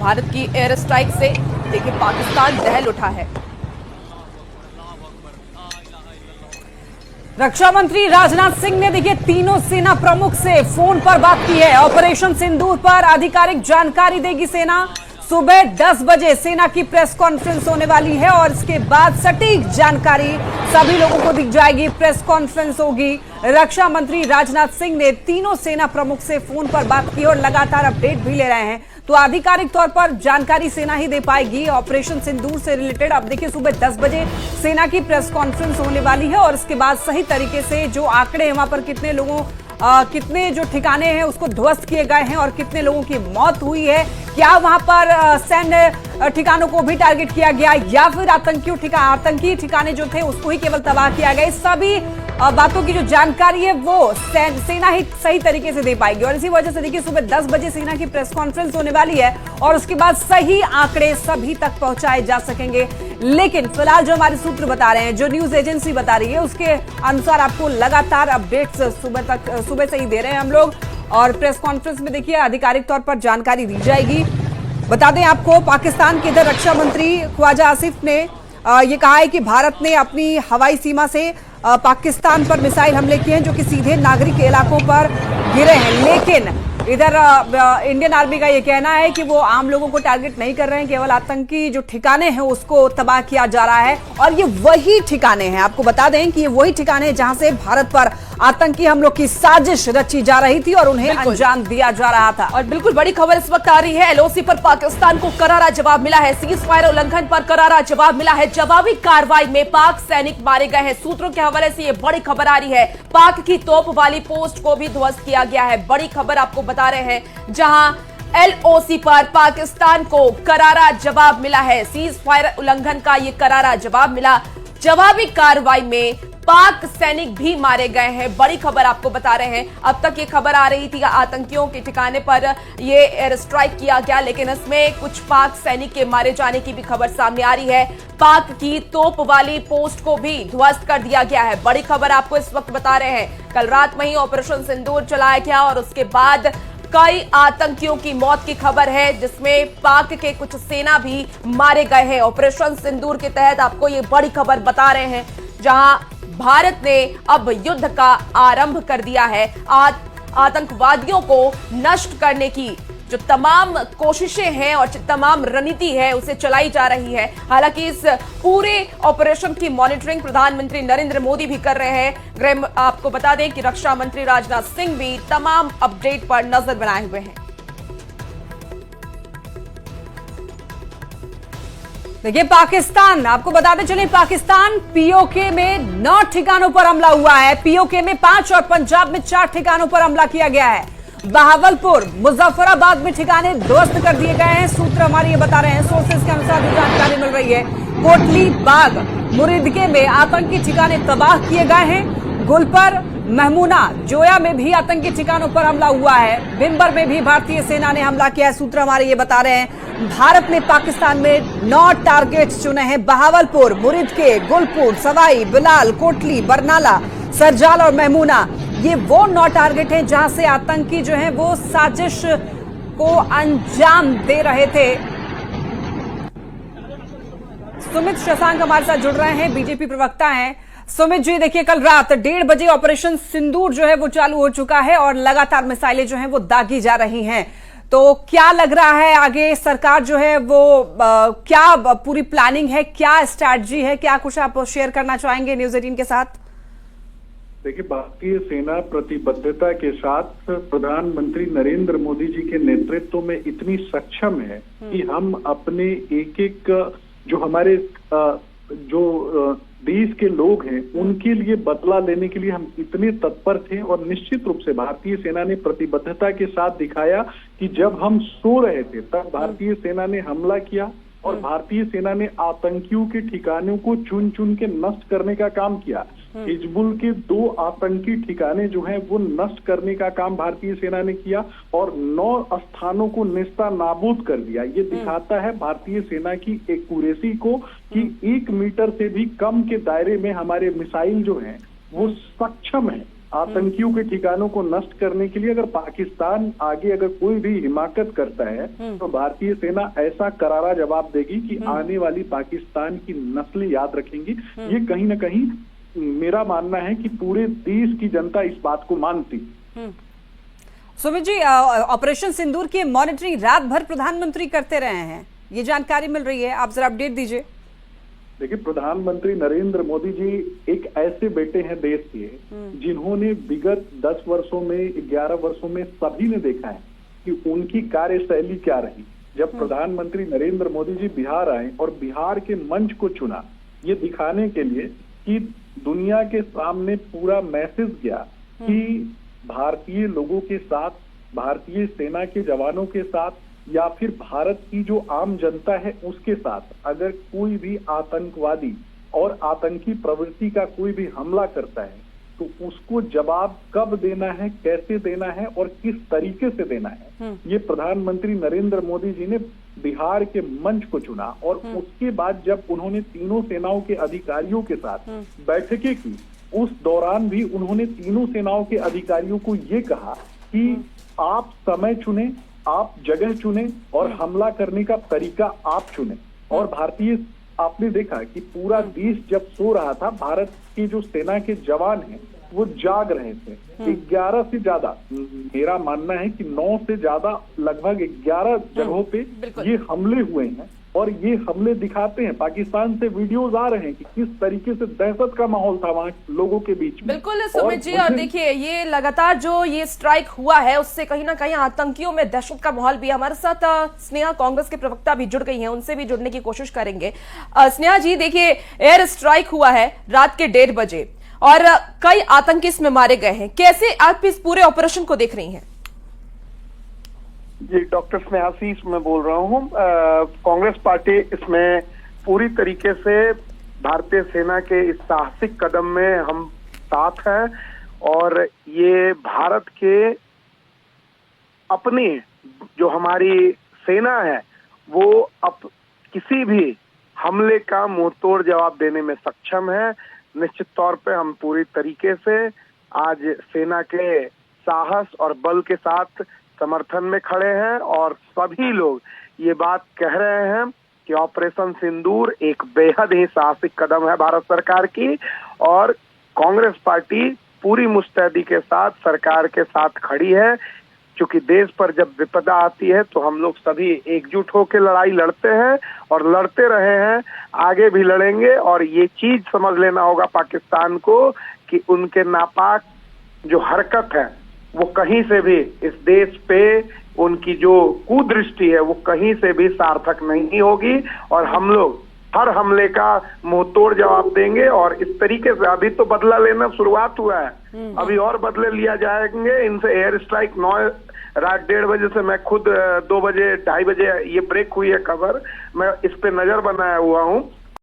भारत की air strike से देखिए पाकिस्तान दहल उठा है। रक्षा मंत्री राजनाथ सिंह ने देखिए तीनों सेना प्रमुख से फोन पर बात की है। ऑपरेशन सिंदूर पर आधिकारिक जानकारी देगी सेना। सुबह 10 बजे सेना की प्रेस कॉन्फ्रेंस होने वाली है और इसके बाद सटीक जानकारी सभी लोगों को दी जाएगी। प्रेस कॉन्फ्रेंस होगी। रक्षा मंत्री राजनाथ सिंह ने तीनों सेना प्रमुख से फोन पर बात की और लगातार अपडेट भी ले रहे हैं, तो आधिकारिक तौर पर जानकारी सेना ही दे पाएगी ऑपरेशन सिंदूर से रिलेटेड। अब देखिए सुबह 10 बजे सेना की प्रेस कॉन्फ्रेंस होने वाली है और इसके बाद सही तरीके से जो आंकड़े हैं वहां पर कितने लोगों कितने जो ठिकाने हैं उसको ध्वस्त किए गए हैं और कितने लोगों की मौत हुई है, क्या वहां पर सैन्य ठिकानों को भी टारगेट किया गया या फिर आतंकी ठिकाने जो थे उसको ही केवल तबाह किया गया, इस सभी बातों की जो जानकारी है वो सेना ही सही तरीके से दे पाएगी। और इसी वजह से देखिए सुबह 10 बजे सेना की प्रेस कॉन्फ्रेंस होने वाली है और उसके बाद सही आंकड़े सभी तक पहुंचाए जा सकेंगे। लेकिन फिलहाल जो हमारे सूत्र बता रहे हैं, जो न्यूज एजेंसी बता रही है, उसके अनुसार आपको लगातार अपडेट्स सुबह से ही दे रहे हैं हम लोग। और प्रेस कॉन्फ्रेंस में देखिए आधिकारिक तौर पर जानकारी दी जाएगी। बता दें आपको, पाकिस्तान के इधर रक्षा मंत्री ख्वाजा आसिफ ने ये कहा है कि भारत ने अपनी हवाई सीमा से पाकिस्तान पर मिसाइल हमले किए हैं जो कि सीधे नागरिक इलाकों पर गिरे हैं। लेकिन इधर इंडियन आर्मी का ये कहना है कि वो आम लोगों को टारगेट नहीं कर रहे हैं, केवल आतंकी जो ठिकाने हैं उसको तबाह किया जा रहा है। और ये वही ठिकाने हैं, आपको बता दें कि ये वही ठिकाने हैं जहां से भारत पर आतंकी हमलों की साजिश रची जा रही थी और उन्हें अंजाम दिया जा रहा था। और बिल्कुल बड़ी खबर इस वक्त आ रही है, एलओसी पर पाकिस्तान को करारा जवाब मिला है। सीज फायर उल्लंघन पर करारा जवाब मिला है। जवाबी कार्रवाई में पाक सैनिक मारे गए हैं। सूत्रों के हवाले से ये बड़ी खबर आ रही है। पाक की तोप वाली पोस्ट को भी ध्वस्त किया गया है। बड़ी खबर आपको बता रहे हैं, जहां एलओसी पर पाकिस्तान को करारा जवाब मिला है। सीज फायर उल्लंघन का ये करारा जवाब मिला। जवाबी कार्रवाई में पाक सैनिक भी मारे गए हैं। बड़ी खबर आपको बता रहे हैं। अब तक ये खबर आ रही थी कि आतंकियों के ठिकाने पर ये एयर स्ट्राइक किया गया, लेकिन इसमें कुछ पाक सैनिक के मारे जाने की भी खबर सामने आ रही है। पाक की तोप वाली पोस्ट को भी ध्वस्त कर दिया गया है। बड़ी खबर आपको इस वक्त बता रहे हैं। कल रात में ही ऑपरेशन सिंदूर चलाया गया और उसके बाद कई आतंकियों की मौत की खबर है, जिसमें पाक के कुछ सेना भी मारे गए हैं। ऑपरेशन सिंदूर के तहत आपको ये बड़ी खबर बता रहे हैं, जहां भारत ने अब युद्ध का आरंभ कर दिया है। आतंकवादियों को नष्ट करने की जो तमाम कोशिशें हैं और तमाम रणनीति है उसे चलाई जा रही है। हालांकि इस पूरे ऑपरेशन की मॉनिटरिंग प्रधानमंत्री नरेंद्र मोदी भी कर रहे हैं। आपको बता दें कि रक्षा मंत्री राजनाथ सिंह भी तमाम अपडेट पर नजर बनाए हुए हैं। देखिए पाकिस्तान, आपको बताते चले, पाकिस्तान पीओके में 9 ठिकानों पर हमला हुआ है। पीओके में 5 और पंजाब में 4 ठिकानों पर हमला किया गया है। बहावलपुर, मुजफ्फराबाद में ठिकाने ध्वस्त कर दिए गए हैं। सूत्र हमारे ये बता रहे हैं, सोर्सेज के अनुसार जो जानकारी मिल रही है, कोटली बाग मुरीदके में आतंकी ठिकाने तबाह किए गए हैं। गुलपर, महमूना, जोया में भी आतंकी ठिकानों पर हमला हुआ है। बिम्बर में भी भारतीय सेना ने हमला किया है। सूत्र हमारे ये बता रहे हैं, भारत ने पाकिस्तान में 9 टारगेट्स चुने हैं। बहावलपुर, मुरीदके, गुलपुर, सवाई, बिलाल, कोटली, बरनाला, सरजाल और महमूना, ये वो 9 टारगेट हैं जहां से आतंकी जो हैं वो साजिश को अंजाम दे रहे थे। सुमित शशांक हमारे साथ जुड़ रहे हैं, बीजेपी प्रवक्ता हैं। सुमित जी, देखिए कल रात 1:30 बजे ऑपरेशन सिंदूर जो है वो चालू हो चुका है और लगातार मिसाइलें जो हैं वो दागी जा रही हैं, तो क्या लग रहा है आगे सरकार जो है वो क्या पूरी प्लानिंग है, क्या स्ट्रैटेजी है, क्या कुछ आप शेयर करना चाहेंगे न्यूज़ 18 के साथ? देखिए, भारतीय सेना प्रतिबद्धता के साथ प्रधानमंत्री नरेंद्र मोदी जी के नेतृत्व में इतनी सक्षम है कि हम अपने एक एक जो हमारे जो देश के लोग हैं उनके लिए बदला लेने के लिए हम इतने तत्पर थे। और निश्चित रूप से भारतीय सेना ने प्रतिबद्धता के साथ दिखाया कि जब हम सो रहे थे तब भारतीय सेना ने हमला किया और भारतीय सेना ने आतंकियों के ठिकानों को चुन चुन के नष्ट करने का काम किया। हिजबुल के 2 आतंकी ठिकाने जो हैं वो नष्ट करने का काम भारतीय सेना ने किया और 9 स्थानों को नेस्ता नाबूद कर दिया। ये दिखाता है भारतीय सेना की एक्यूरेसी को कि 1 मीटर से भी कम के दायरे में हमारे मिसाइल जो हैं वो सक्षम है आतंकियों के ठिकानों को नष्ट करने के लिए अगर पाकिस्तान आगे अगर कोई भी हिमाकत करता है तो भारतीय सेना ऐसा करारा जवाब देगी कि आने वाली पाकिस्तान की नस्लें याद रखेंगी। ये कहीं ना कहीं मेरा मानना है कि पूरे देश की जनता इस बात को मानती। सुमित जी, ऑपरेशन सिंदूर की मॉनिटरिंग रात भर प्रधानमंत्री करते रहे हैं, ये जानकारी मिल रही है, आप जरा अपडेट दीजिए। देखिए, प्रधानमंत्री नरेंद्र मोदी जी एक ऐसे बेटे हैं देश के जिन्होंने विगत 10 वर्षों में 11 वर्षों में सभी ने देखा है कि उनकी कार्यशैली क्या रही। जब प्रधानमंत्री नरेंद्र मोदी जी बिहार आए और बिहार के मंच को चुना ये दिखाने के लिए कि दुनिया के सामने पूरा मैसेज गया कि भारतीय लोगों के साथ, भारतीय सेना के जवानों के साथ या फिर भारत की जो आम जनता है उसके साथ अगर कोई भी आतंकवादी और आतंकी प्रवृत्ति का कोई भी हमला करता है तो उसको जवाब कब देना है, कैसे देना है और किस तरीके से देना है, ये प्रधानमंत्री नरेंद्र मोदी जी ने बिहार के मंच को चुना। और उसके बाद जब उन्होंने तीनों सेनाओं के अधिकारियों के साथ बैठकें की, उस दौरान भी उन्होंने तीनों सेनाओं के अधिकारियों को ये कहा कि आप समय चुने, आप जगह चुने और हमला करने का तरीका आप चुने। और भारतीय आपने देखा कि पूरा देश जब सो रहा था, भारत की जो सेना के जवान हैं वो जाग रहे थे। 11 से ज्यादा, मेरा मानना है कि 9 से ज्यादा, लगभग 11 जगहों पे ये हमले हुए हैं। और ये हमले दिखाते हैं, पाकिस्तान से वीडियोस आ रहे हैं कि किस तरीके से दहशत का माहौल था वहां लोगों के बीच में। बिल्कुल सुमित जी, और देखिए ये लगातार जो ये स्ट्राइक हुआ है उससे कहीं ना कहीं आतंकियों में दहशत का माहौल भी। हमारे साथ स्नेहा, कांग्रेस के प्रवक्ता भी जुड़ गई हैं, उनसे भी जुड़ने की कोशिश करेंगे। स्नेहा जी, देखिए एयर स्ट्राइक हुआ है रात के 1:30 बजे और कई आतंकी इसमें मारे गए हैं, कैसे आप इस पूरे ऑपरेशन को देख रही हैं? जी, डॉक्टर स्नेहाशीष मैं बोल रहा हूँ। कांग्रेस पार्टी इसमें पूरी तरीके से भारतीय सेना के इस साहसिक कदम में हम साथ हैं और ये भारत के अपनी जो हमारी सेना है वो अब किसी भी हमले का मुंहतोड़ जवाब देने में सक्षम है। निश्चित तौर पे हम पूरी तरीके से आज सेना के साहस और बल के साथ समर्थन में खड़े हैं और सभी लोग ये बात कह रहे हैं कि ऑपरेशन सिंदूर एक बेहद ही साहसिक कदम है भारत सरकार की और कांग्रेस पार्टी पूरी मुस्तैदी के साथ सरकार के साथ खड़ी है। क्योंकि देश पर जब विपदा आती है तो हम लोग सभी एकजुट होकर लड़ाई लड़ते हैं और लड़ते रहे हैं, आगे भी लड़ेंगे। और ये चीज समझ लेना होगा पाकिस्तान को कि उनके नापाक जो हरकत है वो कहीं से भी इस देश पे उनकी जो कुदृष्टि है वो कहीं से भी सार्थक नहीं होगी और हम लोग हर हमले का मुंहतोड़ जवाब देंगे। और इस तरीके से अभी तो बदला लेना शुरुआत हुआ है, अभी और बदले लिया जाएंगे इनसे। एयर स्ट्राइक रात 1:30 बजे से मैं खुद 2 बजे 2:30 बजे ये ब्रेक हुई है खबर, मैं इस पे नजर बनाया हुआ हूँ